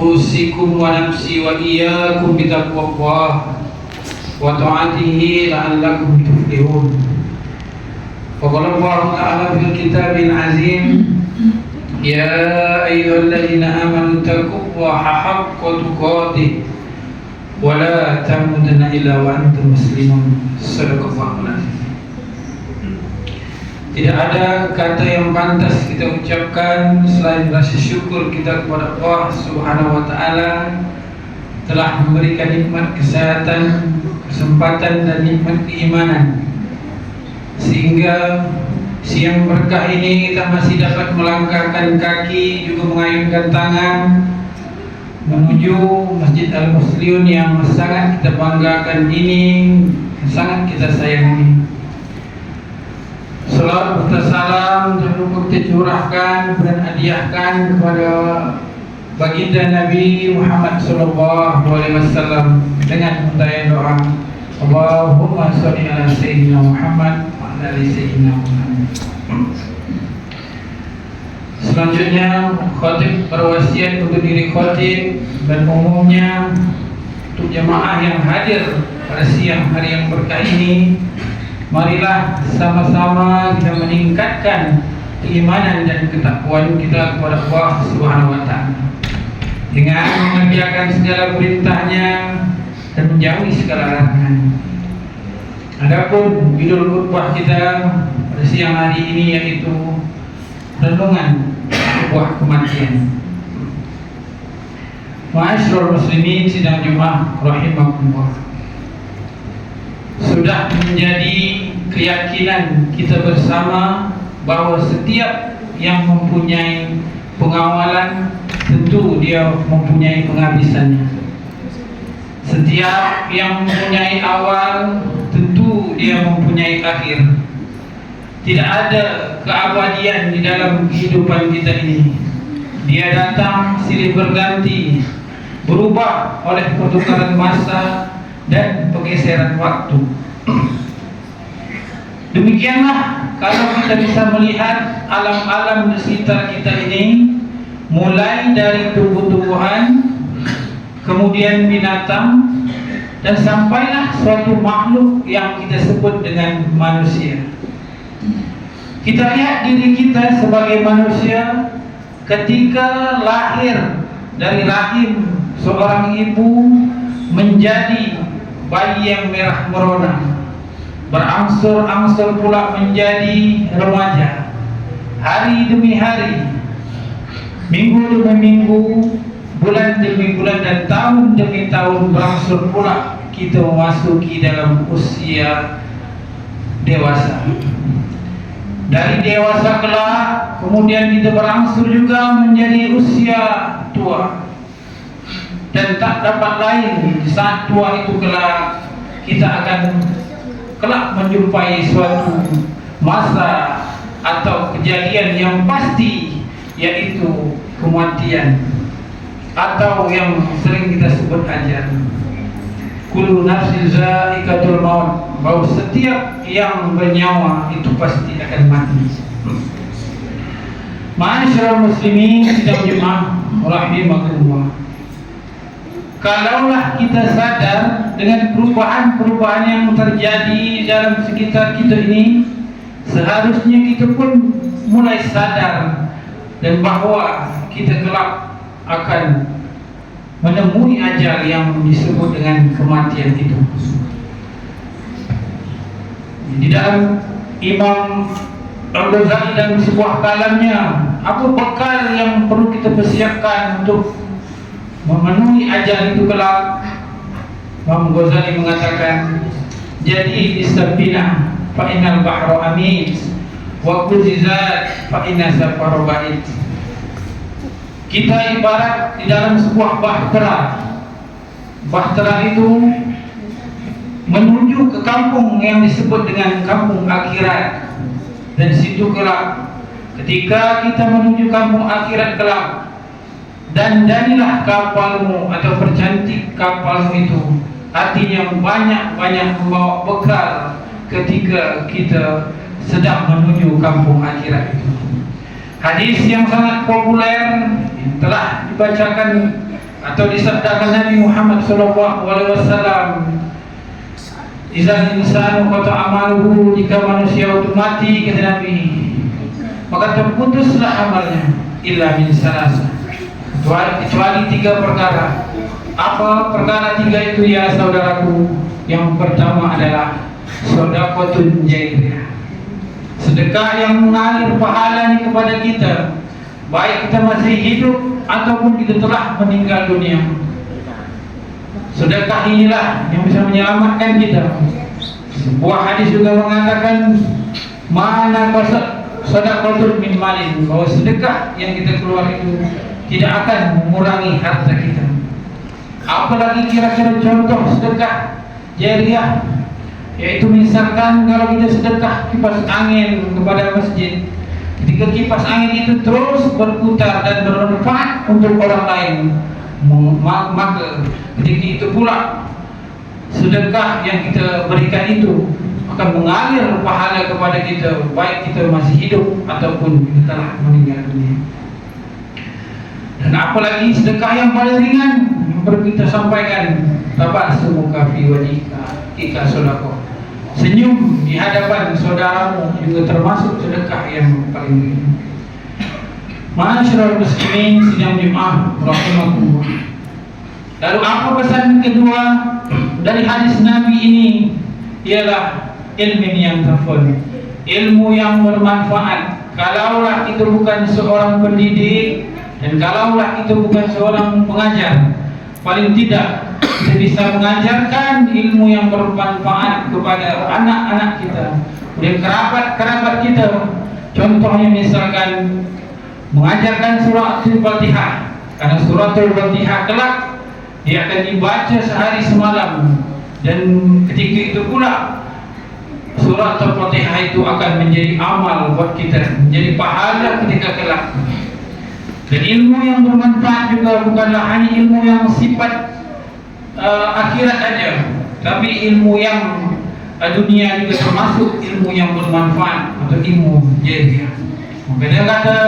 أوصيكم ونفسي وإياكم بتقوى الله وطاعته لعلكم تفلحون. وقال الله تعالى في الكتاب العزيز: يا أيها الذين آمنوا اتقوا الله حق تقاته ولا تموتن إلا وأنتم مسلمون. Sadaqallahul azim. Tidak ada kata yang pantas kita ucapkan selain rasa syukur kita kepada Allah Subhanahu wa taala telah memberikan nikmat kesehatan, kesempatan dan nikmat keimanan, sehingga siang berkah ini kita masih dapat melangkahkan kaki, juga mengayunkan tangan menuju Masjid Al-Musliun yang sangat kita banggakan ini, sangat kita sayangi. Salawat serta salam jangan lupa kita curahkan dan hadiahkan kepada baginda Nabi Muhammad sallallahu alaihi wasallam dengan muntahan doa, Allahumma shalli ala sayyidina Muhammad wa ala ali sayyidina Muhammad. Selanjutnya khatib berwasiat untuk diri khatib dan umumnya untuk jemaah yang hadir pada siang hari yang berkah ini, marilah sama-sama kita meningkatkan keimanan dan ketakwaan kita kepada Allah Subhanahu wa taala dengan mengerjakan segala perintahnya dan menjauhi segala larangan. Adapun judul khutbah kita pada siang hari ini yaitu renungan sebuah kematian. Ma'asyiral muslimin sidang Jumat rahimakumullah. Sudah menjadi keyakinan kita bersama bahwa setiap yang mempunyai pengawalan tentu dia mempunyai penghabisannya. Setiap yang mempunyai awal tentu dia mempunyai akhir. Tidak ada keabadian di dalam kehidupan kita ini. Dia datang silih berganti, berubah oleh pertukaran masa dan pergeseran waktu. Demikianlah kalau kita bisa melihat alam-alam di sekitar kita ini, mulai dari tumbuh-tumbuhan, kemudian binatang, dan sampailah suatu makhluk yang kita sebut dengan manusia. Kita lihat diri kita sebagai manusia ketika lahir dari rahim seorang ibu menjadi bayi yang merah merona, berangsur-angsur pula menjadi remaja, hari demi hari, minggu demi minggu, bulan demi bulan, dan tahun demi tahun berangsur pula kita memasuki dalam usia dewasa. Dari dewasa kelak kemudian kita berangsur juga menjadi usia tua. Dan tak dapat lain di saat tua itu kelak kita akan kelak menjumpai suatu masa atau kejadian yang pasti, yaitu kematian, atau yang sering kita sebut ajal. Kullu nafsin za'iqatul maut, bahwa setiap yang bernyawa itu pasti akan mati. Ma'asyiral muslimin sidang Jumat rahimakumullah. Kalaulah kita sadar dengan perubahan-perubahan yang terjadi dalam sekitar kita ini, seharusnya kita pun mulai sadar dan bahwa kita kelak akan menemui ajal yang disebut dengan kematian itu. Di dalam Imam Al-Ghazali dalam sebuah kalamnya, apa bekal yang perlu kita persiapkan untuk memenuhi ajal itu kelak? Imam Ghazali mengatakan, jadi istabina fa innal bahra amin wa kuzizat fa inna safara ba'id. Kita ibarat di dalam sebuah bahtera. Bahtera itu menuju ke kampung yang disebut dengan kampung akhirat. Dan situ kelak, ketika kita menuju kampung akhirat kelak, dandanilah kapalmu atau percantik kapalmu itu. Artinya banyak-banyak membawa bekal ketika kita sedang menuju kampung akhirat itu. Hadis yang sangat populer telah dibacakan atau disabdakan Nabi Muhammad SAW, "Izal insanu qata amaluhu," jika manusia itu mati, kata Nabi, maka terputuslah amalnya, illa min salasa, kecuali 3 perkara. Apa perkara 3 itu ya saudaraku? Yang pertama adalah sedekahun jariyah, sedekah yang mengalir pahalanya kepada kita, baik kita masih hidup ataupun kita telah meninggal dunia. Sedekah inilah yang bisa menyelamatkan kita. Sebuah hadis juga mengatakan, mana sedekahun min malin, bahwa sedekah yang kita keluar itu tidak akan mengurangi harta kita. Apalagi kira-kira contoh sedekah jariyah, yaitu misalkan kalau kita sedekah kipas angin kepada masjid, ketika kipas angin itu terus berputar dan bermanfaat untuk orang lain, maka ketika itu pula sedekah yang kita berikan itu akan mengalir pahala kepada kita, baik kita masih hidup ataupun kita telah meninggal dunia. Dan apalagi sedekah yang paling ringan yang perlu kita sampaikan, tabasumuka fi wajhika sedekah, senyum di hadapan saudaramu juga termasuk sedekah yang paling ringan. Ma'asyiral muslimin sidang Jumat rahimakumullah. Lalu apa pesan kedua dari hadis Nabi ini? Ialah ilmu yang tafadhol, ilmu yang bermanfaat. Kalaulah itu bukan seorang pendidik dan kalaulah itu bukan seorang pengajar, paling tidak kita bisa mengajarkan ilmu yang bermanfaat kepada anak-anak kita dan kerabat-kerabat kita. Contohnya misalkan mengajarkan suratul Fatihah, karena suratul Fatihah kelak dia akan dibaca sehari semalam, dan ketika itu pula suratul Fatihah itu akan menjadi amal buat kita, menjadi pahala ketika kelak. Dan ilmu yang bermanfaat juga bukanlah hanya ilmu yang sifat akhirat aja, tapi ilmu yang dunia juga termasuk ilmu yang bermanfaat atau ilmu jariyah. Makanya kata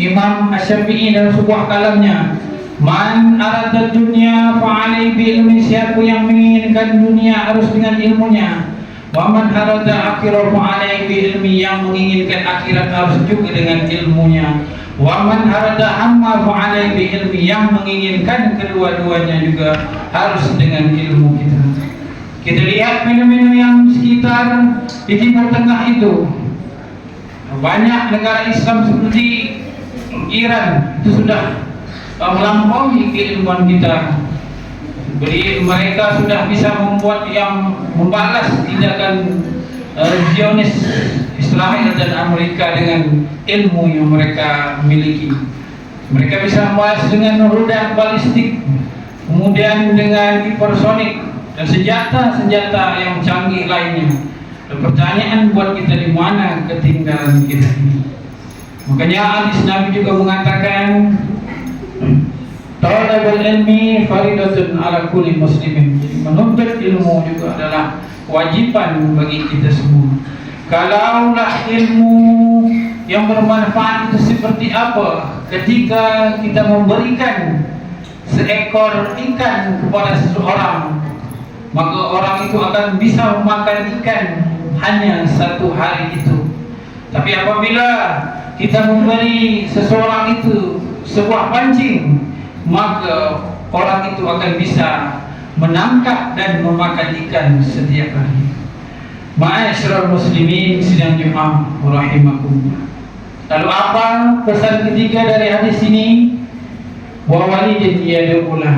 Imam Asy-Syafi'i dalam sebuah kalamnya, "Man arada dunya fa'alai bi ilmi," siapa yang menginginkan dunia harus dengan ilmunya. "Wa man arada akhirah fa'alai bi ilmi," yang menginginkan akhirat harus juga dengan ilmunya. "Wa man arada hamma fa'alai bi ilmi," yang menginginkan kedua-duanya juga harus dengan ilmu kita. Kita lihat fenomena yang sekitar di Timur Tengah itu, banyak negara Islam seperti Iran itu sudah melampaui keilmuan kita. Mereka sudah bisa membuat yang membalas tindakan Zionis Israel dan Amerika dengan ilmu yang mereka miliki. Mereka bisa membalas dengan rudal balistik, kemudian dengan hipersonik dan senjata-senjata yang canggih lainnya. Dan pertanyaan buat kita, di mana ketinggalan kita ini? Makanya hadis Nabi juga mengatakan, "Talabul ilmi faridatun ala kulli muslimin." Menuntut ilmu juga adalah kewajiban bagi kita semua. Kalaulah ilmu yang bermanfaat itu seperti apa? Ketika kita memberikan seekor ikan kepada seseorang, maka orang itu akan bisa memakan ikan hanya 1 hari itu. Tapi apabila kita memberi seseorang itu sebuah pancing, maka orang itu akan bisa menangkap dan memakan ikan setiap hari. Ma'asyiral muslimin sidang Jumat rahimakumullah. Lalu apa pesan ketiga dari hadis ini? Wa walidin yad'ulah,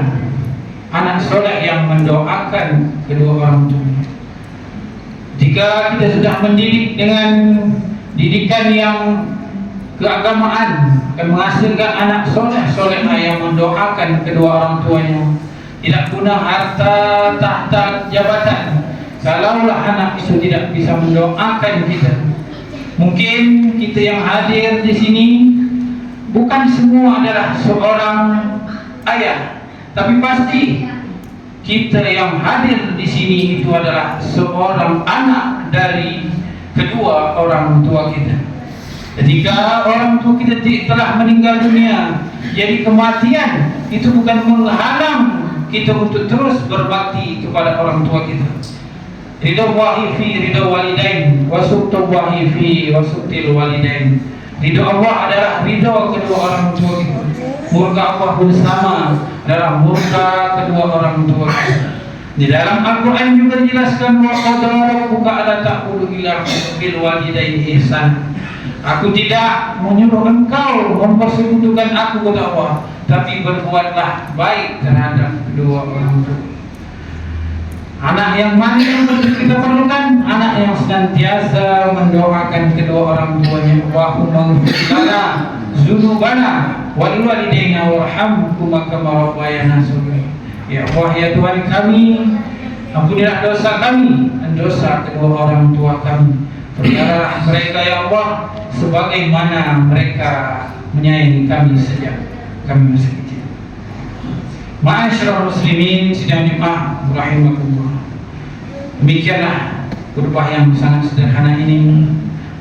anak soleh yang mendoakan kedua orang tuanya. Jika kita sudah mendidik dengan didikan yang keagamaan, akan menghasilkan anak soleh-solehah yang mendoakan kedua orang tuanya. Tidak guna harta, tahta, jabatan, kalaulah anak itu tidak bisa mendoakan kita. Mungkin kita yang hadir di sini bukan semua adalah seorang ayah, tapi pasti kita yang hadir di sini itu adalah seorang anak dari kedua orang tua kita. Ketika orang tua kita telah meninggal dunia, Jadi kematian itu bukan menghalang kita untuk terus berbakti kepada orang tua kita. Ridha Allahi fi ridha walidain wa sukhtullahi fi wa sukhtil walidain. Ridha Allah adalah ridha kedua orang tua kita. Murka Allah bersama adalah murka kedua orang tua kita. Di dalam Al-Quran juga dijelaskan wa qadara rabbuka alla ta'budu illa bil walidaini ihsan. Aku tidak menyuruh engkau mempersekutukan aku kepada Allah, tapi berbuatlah baik terhadap kedua orang tua. Anak yang mana yang kita perlukan? Anak yang senantiasa mendoakan kedua orang tuanya. Allahumma ighfir lana dzunubana wa lil walidaina warhamhuma kama rabbayana shaghira. Ya Allah, ya Tuhan kami, ampunilah dosa kami dan dosa kedua orang tua kami. Peliharalah mereka ya Allah, sebagaimana mereka menyayangi kami sejak kami masih kecil. Ma'asyiral muslimin sidang jemaah rahimakumullah. Demikianlah khutbah yang sangat sederhana ini.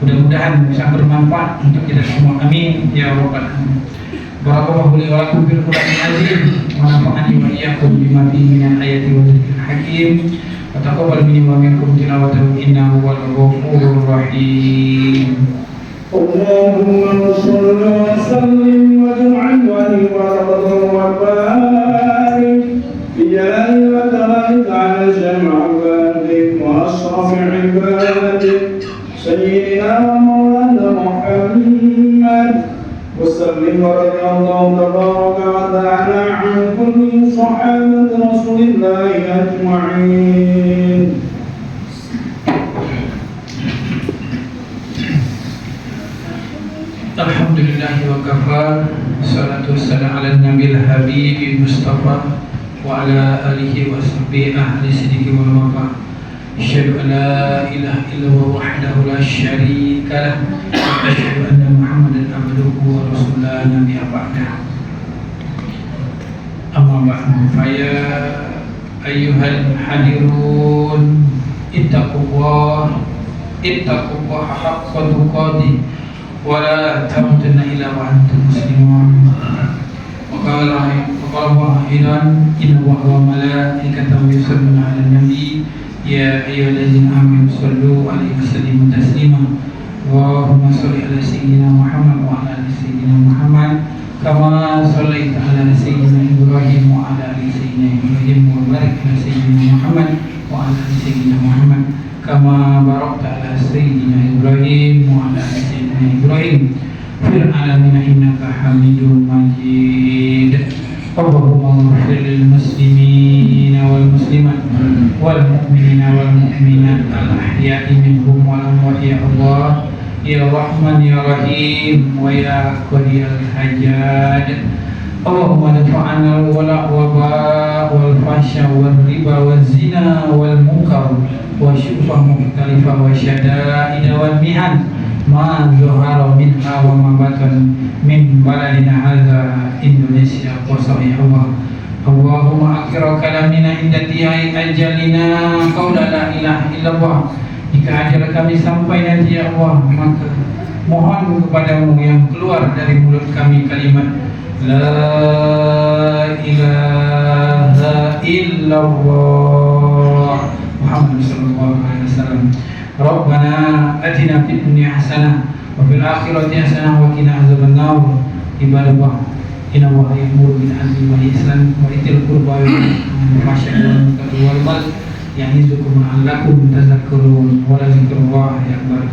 Mudah-mudahan bisa bermanfaat untuk kita semua. Amin ya rabbal alamin. Barakallahu li wa lakum fil Qur'anil azim wa nafa'ani wa iyyakum bima fihi min ayati wa dzikril hakim. Wa taqabbal minni wa minkum tilawatahu innahu huwal ghafurur rahim. Allahumma shalli wa sallim wa ja'al wa barik bi jalali wa tabaraka ala jam'i wa asrafi ibadik sayyidina wa maulana Muhammad وسلم ورضي الله تبارك وتعالى عن كل صحابة رسول الله أجمعين. Alhamdulillah wa kafa, salatu wassalam ala nabil habib mustafa wa ala alihi wa sahbihi ahli sidiki wal wafa. Asyhadu an la ilaha illallah wahdahu la syarika lah wa asyhadu anna Muhammadan abduhu wa rasuluhu la nabiyya ba'dah. Amma ba'du, fa ya ayyuhal hadirun ittaqullah haqqa tuqatih wa la tamutunna illa wa antum muslimun. Wa qala Allah aidan inna wa malaikatahu yusalluna 'alan nabi ya ayyuhallazina amanu sallu 'alaihi wa sallimu taslima. Allahumma shalli 'ala sayyidina Muhammad wa 'ala ali sayyidina Muhammad kama shallaita 'ala sayyidina Ibrahim wa 'ala ali sayyidina Ibrahim wa barik 'ala sayyidina Muhammad wa 'ala ali sayyidina Muhammad kama barakta 'ala sayyidina Ibrahim wa 'ala ali sayyidina Ibrahim fil 'alamin innaka Hamidum Majid. Allahumma ighfir lil muslimina wal muslimat wal mu'minina wal mu'minat al ahya'i minhum wal amwat ya Allah ya Rahman ya Rahim wa ya Qadiyal Hajat. Allahumma dafa'ana al-wala' wa wal fahsya wal riba wal zina wal munkar wa syufa mukhtalifa wa syada'ida wal mihan ma zuhara minha wa ma batan min baladina hadza Indonesia wa sahihah. Allahumma akhir kalamina inda tihai ajalina qaula la ilaha illallah. Jika ajal kami sampai nanti ya Allah, maka mohon kepadamu yang keluar dari mulut kami kalimat la ilaha illallah Muhammad sallallahu alaihi wasallam. Rabbana atina fid dunya hasanah wa fil akhirati hasanah wa qina azabannar. Ibadallah, inna Allaha ya'muru bil 'adli wal ihsan wa itil qurba wal fahsya'i wal munkar ya'izukum la'allakum tadhakkarun wa la dzikrullahi akbar.